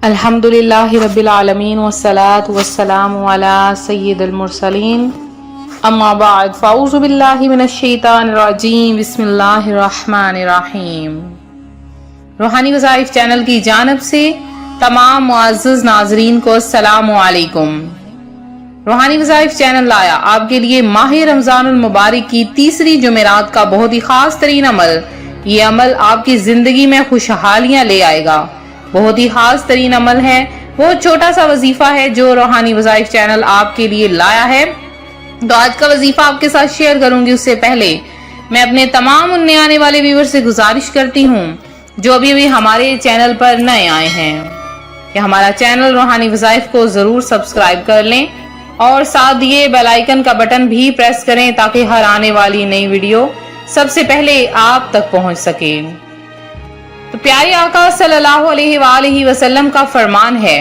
अल्हम्दुलिल्लाहि रब्बिल आलमीन वस्सलातु वस्सलामु अला सय्यिदिल मुरसलीन अम्मा बाद फ़अऊज़ु बिल्लाहि मिनश शैतानिर रजीम बिस्मिल्लाहिर रहमानिर रहीम। रूहानी वज़ाइफ चैनल की जानिब से तमाम मुअज़्ज़ज़ नाज़रीन को अस्सलामु अलैकुम। रूहानी वज़ाइफ चैनल लाया आपके लिए माह रमज़ानुल मुबारक की तीसरी जुमेरात का बहुत ही खास तरीन अमल। ये अमल आपकी जिंदगी में खुशहालियां ले आएगा। बहुत ही खास तरीन अमल है, बहुत छोटा सा वजीफा है जो रूहानी वज़ाइफ चैनल आपके लिए लाया है। तो आज का वजीफा आपके साथ शेयर करूंगी, उससे पहले मैं अपने तमाम नए आने वाले व्यूअर से गुजारिश करती हूँ जो अभी अभी हमारे चैनल पर नए आए हैं कि हमारा चैनल रूहानी वज़ाइफ को जरूर सब्सक्राइब कर लें और साथ दिए बेल आइकन का बटन भी प्रेस करें ताकि हर आने वाली नई वीडियो सबसे पहले आप तक पहुंच सके। तो प्यारे आका सल्लल्लाहु अलैहि वसल्लम का फरमान है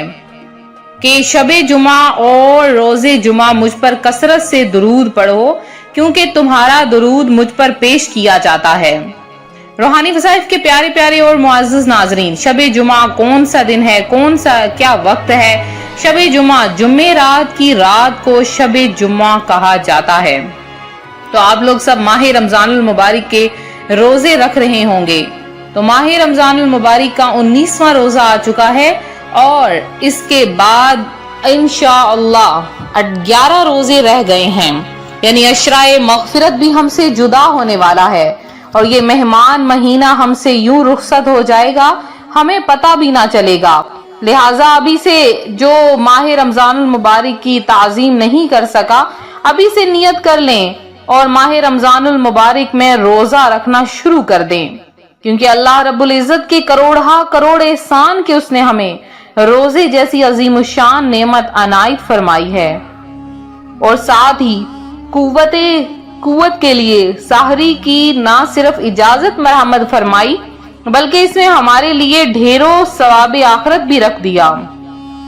कि शबे जुमा और रोजे जुमा मुझ पर कसरत से दुरूद पढ़ो क्योंकि तुम्हारा दुरूद मुझ पर पेश किया जाता है। रूहानी वज़ाइफ के प्यारे प्यारे और मुअज़्ज़ज़ नाज़रीन, शबे जुमा कौन सा दिन है, कौन सा क्या वक्त है? शबे जुमा जुम्मे रात की रात को शबे जुमा कहा जाता है। तो आप लोग सब माह रमजानुल मुबारक के रोजे रख रहे होंगे। तो माह रमजानुल मुबारक का 19वां रोजा आ चुका है और इसके बाद इंशाअल्लाह 11 रोजे रह गए हैं, यानी अशराए मग़फ़िरत भी हमसे जुदा होने वाला है और ये मेहमान महीना हमसे यूं रुखसत हो जाएगा, हमें पता भी ना चलेगा। लिहाजा अभी से जो माह रमजानुल मुबारक की ताज़ीम नहीं कर सका, अभी से नियत कर लें और माह रमजानुल मुबारक में रोजा रखना शुरू कर दें, क्योंकि अल्लाह रब्बुल इज़्ज़त के करोड़ एहसान के उसने हमें रोजे जैसी अजीमुशान नेमत अनायत फरमाई है। और साथ ही कुव्वत के लिए सहरी की ना सिर्फ इजाजत मरहमत फरमाई बल्कि इसमें हमारे लिए ढेरों सवाब आखिरत भी रख दिया।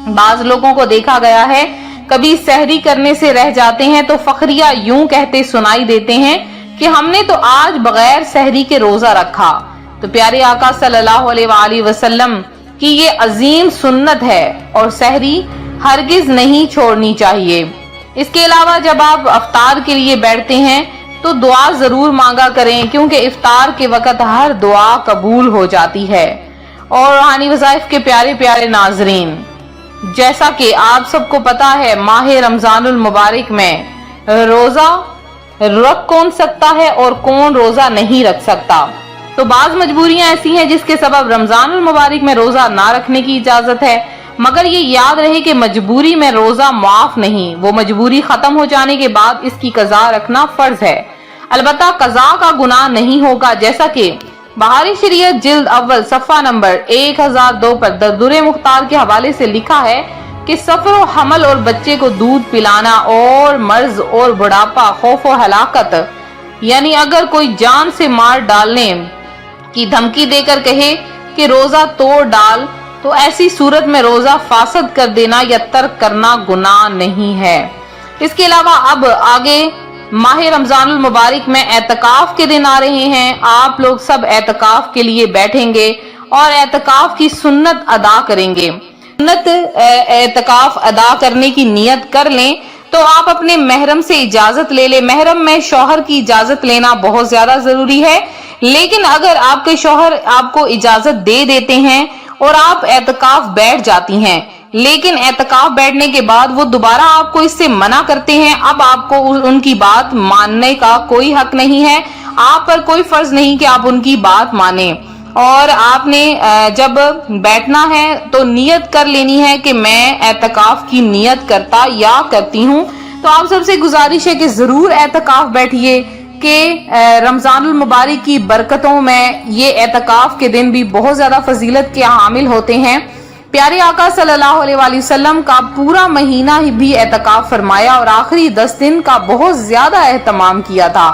बाज लोगों को देखा गया है कभी सहरी करने से रह जाते हैं तो फखरिया यूं कहते सुनाई देते हैं कि हमने तो आज बगैर सहरी के रोजा रखा। तो प्यारे आका सल्लल्लाहु अलैहि वसल्लम की ये अजीम सुन्नत है और सहरी हरगिज नहीं छोड़नी चाहिए। इसके अलावा जब आप इफ्तार के लिए बैठते हैं तो दुआ जरूर मांगा करें, क्योंकि इफ्तार के वक्त हर दुआ कबूल हो जाती है। और रूहानी वज़ाइफ के प्यारे प्यारे नाजरीन, जैसा कि आप सबको पता है माह रमजानुल मुबारक में रोजा रख कौन सकता है और कौन रोजा नहीं रख सकता। तो बाज मजबूरियां ऐसी हैं जिसके सबब रमजानुल मुबारक में रोजा ना रखने की इजाजत है, मगर ये याद रहे कि मजबूरी में रोजा माफ नहीं, वो मजबूरी खत्म हो जाने के बाद इसकी कज़ा रखना फर्ज है। अलबत्ता कज़ा का गुनाह नहीं होगा, जैसा कि बहारी शरीयत जिल्द अव्वल सफ़ा नंबर 1002 पर दर्दुर मुख्तार के हवाले से लिखा है कि सफर और हमल और बच्चे को दूध पिलाना और मर्ज और बुढ़ापा, खौफ और हलाकत, यानी अगर कोई जान से मार डालने की धमकी देकर कहे कि रोजा तोड़ डाल, तो ऐसी सूरत में रोजा फासद कर देना या तर्क करना गुनाह नहीं है। इसके अलावा अब आगे माह रमजानुल मुबारक में एतकाफ के दिन आ रहे हैं। आप लोग सब एतकाफ के लिए बैठेंगे और एतकाफ की सुन्नत अदा करेंगे। सुन्नत एतकाफ अदा करने की नियत कर लें तो आप अपने महरम से इजाजत ले लें। महरम में शौहर की इजाजत लेना बहुत ज्यादा जरूरी है, लेकिन अगर आपके शौहर आपको इजाजत दे देते हैं और आप एतकाफ बैठ जाती हैं, लेकिन एतकाफ बैठने के बाद वो दोबारा आपको इससे मना करते हैं, अब आपको उनकी बात मानने का कोई हक नहीं है। आप पर कोई फर्ज नहीं कि आप उनकी बात माने और आपने जब बैठना है तो नियत कर लेनी है कि मैं एतकाफ की नियत करता या करती हूँ। तो आप सबसे गुजारिश है कि जरूर एतकाफ बैठिए कि रमजानुल मुबारक की बरकतों में ये एतकाफ के दिन भी बहुत ज्यादा फजीलत के हामिल होते हैं। प्यारे आका सल्लल्लाहु अलैहि वसल्लम का पूरा महीना ही भी एतकाफ फरमाया और आखिरी 10 दिन का बहुत ज्यादा एहतमाम किया था।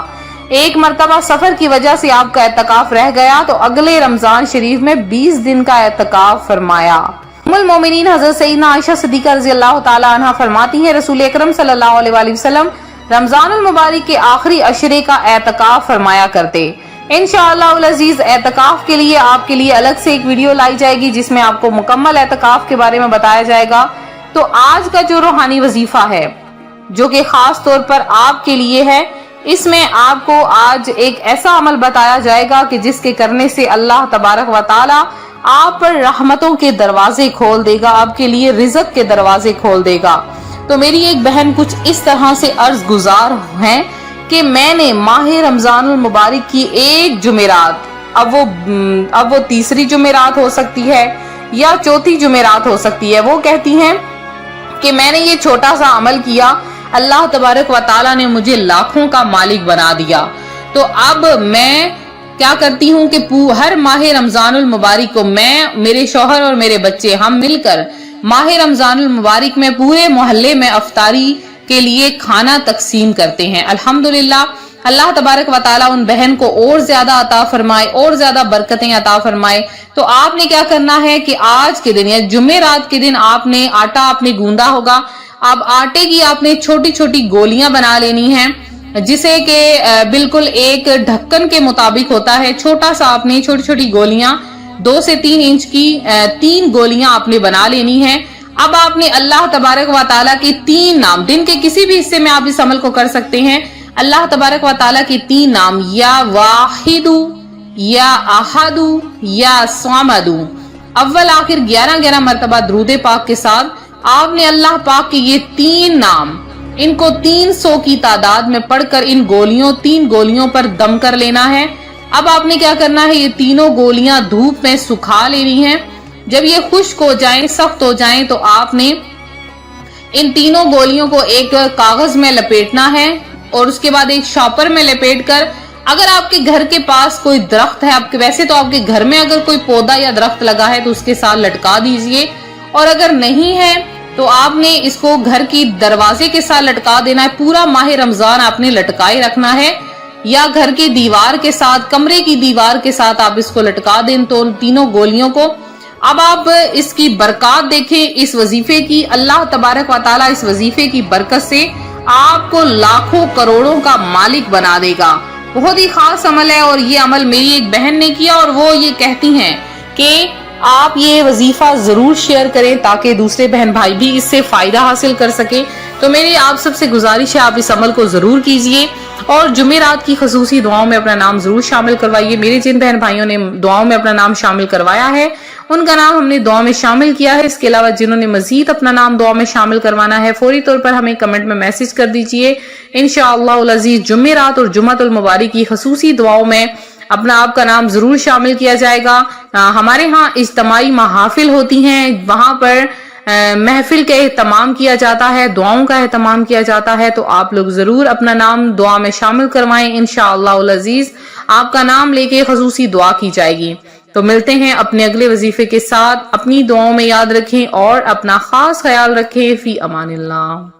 एक मरतबा सफर की वजह से आपका एतकाफ रह गया तो अगले रमजान शरीफ में 20 दिन का एतकाफ फरमाया। उम्मुल मोमिनीन हजरत सैयदना आयशा सिद्दीक़ा रज़ियल्लाहु ताला अन्हा फरमाती हैं रसूल अकरम सल्लल्लाहु अलैहि वसल्लम रमजानुल मुबारक के आखिरी अशरे का एतकाफ फरमाया करते। इंशाअल्लाह अज़ीज एतकाफ के लिए आपके लिए अलग से एक वीडियो लाई जाएगी जिसमें आपको मुकम्मल एतकाफ के बारे में बताया जाएगा। तो आज का जो रूहानी वजीफा है जो कि खास तौर पर आपके लिए है, इसमें आपको आज एक ऐसा अमल बताया जाएगा कि जिसके करने से अल्लाह तबारक व ताला आप पर रहमतों के दरवाजे खोल देगा, आपके लिए रिज़्क के दरवाजे खोल देगा। तो मेरी एक बहन कुछ इस तरह से अर्ज गुजार हैं कि मैंने माह रमजानुल मुबारक की एक जुमेरात, अब वो तीसरी जुमेरात हो सकती है या चौथी जुमेरात हो सकती है, वो कहती हैं कि मैंने ये छोटा सा अमल किया, अल्लाह तबारक व ताला ने मुझे लाखों का मालिक बना दिया। तो अब मैं क्या करती हूँ कि हर माह रमजानुल मुबारक को मैं, मेरे शौहर और मेरे बच्चे हम मिलकर माह रमजानुल मुबारक में पूरे मोहल्ले में अफ्तारी के लिए खाना तकसीम करते हैं। अल्हम्दुलिल्लाह, अल्लाह तबारक व ताला उन बहन को और ज्यादा अता फरमाए, और ज्यादा बरकतें अता फरमाए। तो आपने क्या करना है कि आज के दिन या जुमेरात के दिन आपने आटा आपने गूंदा होगा, अब आटे की आपने छोटी छोटी गोलियां बना लेनी हैं, जिसे कि बिल्कुल एक ढक्कन के मुताबिक होता है। छोटा सा आपने छोटी छोटी गोलियां 2 से 3 इंच की 3 गोलियां आपने बना लेनी है। अब आपने अल्लाह तबारक व ताला के 3 नाम, दिन के किसी भी हिस्से में आप इस अमल को कर सकते हैं। अल्लाह तबारक व ताला के 3 नाम, या वाहिदु, या अहदु, या स्वामदु, अव्वल आखिर 11-11 मरतबा दुरूद पाक के साथ आपने अल्लाह पाक के ये 3 नाम, इनको 300 की तादाद में पढ़कर इन 3 गोलियों पर दम कर लेना है। अब आपने क्या करना है, ये तीनों गोलियां धूप में सुखा लेनी है। जब ये खुश्क हो जाएं, सख्त हो जाएं, तो आपने इन तीनों गोलियों को एक कागज में लपेटना है और उसके बाद एक शॉपर में लपेट कर, अगर आपके घर के पास कोई दरख्त है, आपके वैसे तो आपके घर में अगर कोई पौधा या दरख्त लगा है तो उसके साथ लटका दीजिए, और अगर नहीं है तो आपने इसको घर की दरवाजे के साथ लटका देना है। पूरा माह रमजान आपने लटकाए रखना है, या घर की दीवार के साथ, कमरे की दीवार के साथ आप इसको लटका दें तो तीनों गोलियों को। अब आप इसकी बरकत देखें इस वजीफे की, अल्लाह तबारक व ताला इस वजीफे की बरकत से आपको लाखों करोड़ों का मालिक बना देगा। बहुत ही खास अमल है, और ये अमल मेरी एक बहन ने किया और वो ये कहती हैं कि आप ये वजीफा जरूर शेयर करें ताकि दूसरे बहन भाई भी इससे फायदा हासिल कर सके। तो मेरी आप सबसे गुजारिश है, आप इस अमल को जरूर कीजिए और जुमेरात की खसूसी दुआओं में अपना नाम जरूर शामिल करवाइए। मेरे जिन बहन भाइयों ने दुआओं में अपना नाम शामिल करवाया है उनका नाम हमने दुआ में शामिल किया है। इसके अलावा जिन्होंने मजीद अपना नाम दुआ में शामिल करवाना है, फौरी तौर पर हमें कमेंट में मैसेज कर दीजिए। इंशाअल्लाह अज़ीज जुमेरात और जुम्मतुल मुबारक की खसूसी दुआओं में अपना आपका नाम जरूर शामिल किया जाएगा। हमारे यहाँ इज्तिमाई महाफिल होती हैं, वहां पर महफिल का एहतमाम किया जाता है, दुआओं का एहतमाम किया जाता है। तो आप लोग जरूर अपना नाम दुआ में शामिल करवाएं। इंशाअल्लाह अज़ीज आपका नाम लेके खसूसी दुआ की जाएगी। तो मिलते हैं अपने अगले वजीफे के साथ। अपनी दुआओं में याद रखें और अपना खास ख्याल रखें। फी अमानिल्लाह।